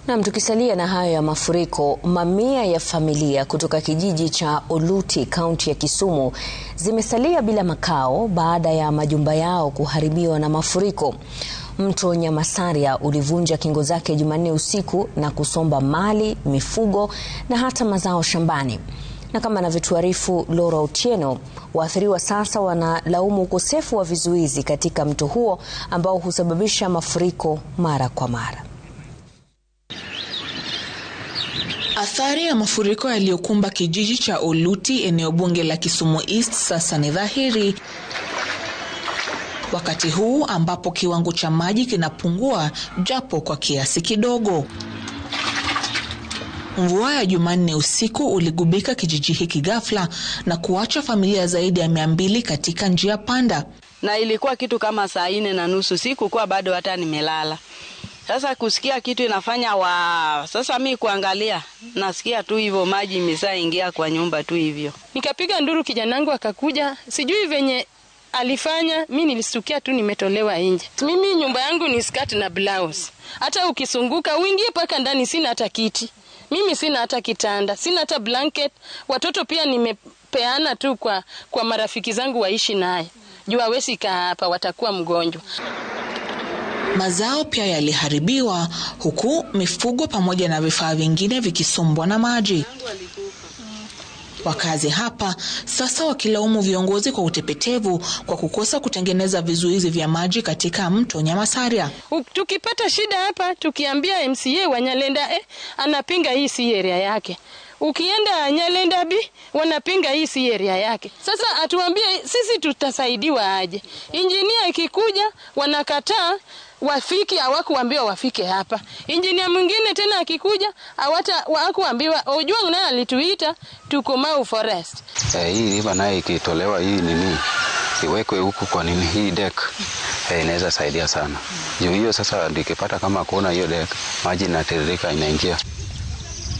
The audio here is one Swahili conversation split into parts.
Na tukisalia na hayo ya mafuriko, mamia ya familia kutoka kijiji cha Oluti, kaunti ya Kisumu, zimesalia bila makao baada ya majumba yao kuharibiwa na mafuriko. Mto Nyamasaria ulivunja kingo zake Jumanne usiku na kusomba mali, mifugo na hata mazao shambani. Na kama anavyotuarifu Laura Otieno, waathiriwa sasa wanalaumu ukosefu wa vizuizi katika mto huo ambao husababisha mafuriko mara kwa mara. Athari ya mafuriko yaliyokumba kijiji cha Oluti, eneo bunge la Kisumu East, sasa ni dhahiri. Wakati huu ambapo kiwango cha maji kinapungua japo kwa kiasi kidogo. Mvua ya Jumanne usiku uligubika kijiji hiki ghafla na kuacha familia zaidi ya 200 katika njia panda. Na ilikuwa kitu kama saa 4:30 siku kwa bado hata nimelala. Sasa kusikia kitu inafanya sasa mimi kuangalia nasikia tu hivyo maji imeshaingia kwa nyumba tu hivyo. Nikapiga nduru, kijanangu akakuja, sijui venye alifanya, mimi nilistukia tu nimetolewa nje. Mimi nyumba yangu ni skirt na blouse. Hata ukisunguka uingie paka ndani, sina hata kiti. Mimi sina hata kitanda, sina hata blanket. Watoto pia nimepeana tu kwa marafiki zangu waishi naye. Jua hawezi kaa hapa, watakuwa mgonjwa. Mazao pia yaliharibiwa, huku mifugo pamoja na vifaa vingine vikisombwa na maji. Wakazi hapa sasa wakilaumu viongozi kwa utepetevu kwa kukosa kutengeneza vizuizi vya maji katika mto Nyamasaria. Tukipata shida hapa tukiambia MCA wa Nyalenda anapinga hii si area yake. Ukienda Nyalenda B wanapinga hii si area yake. Sasa atuambie sisi tutasaidiwa aje? Engineer ikikuja wanakataa wafiki, hawakuambiwa wafike hapa. Engineer mwingine tena akikuja hawakuambiwa. Ojwang naye alituita tuko Mau Forest. Hii river naye ikitolewa hii nini iwekwe huku kwa nini hii deck inaweza saidia sana. Juu hiyo sasa nikipata kama kuona hiyo deck maji inatiririka inaingia.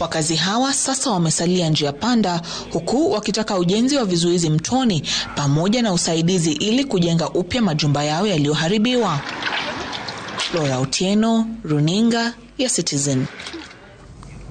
Wakazi hawa sasa wamesalia njia panda, huku wakitaka ujenzi wa vizuizi mtoni pamoja na usaidizi ili kujenga upya majumba yao yaliyoharibiwa. Laura Otieno, Runinga ya Citizen.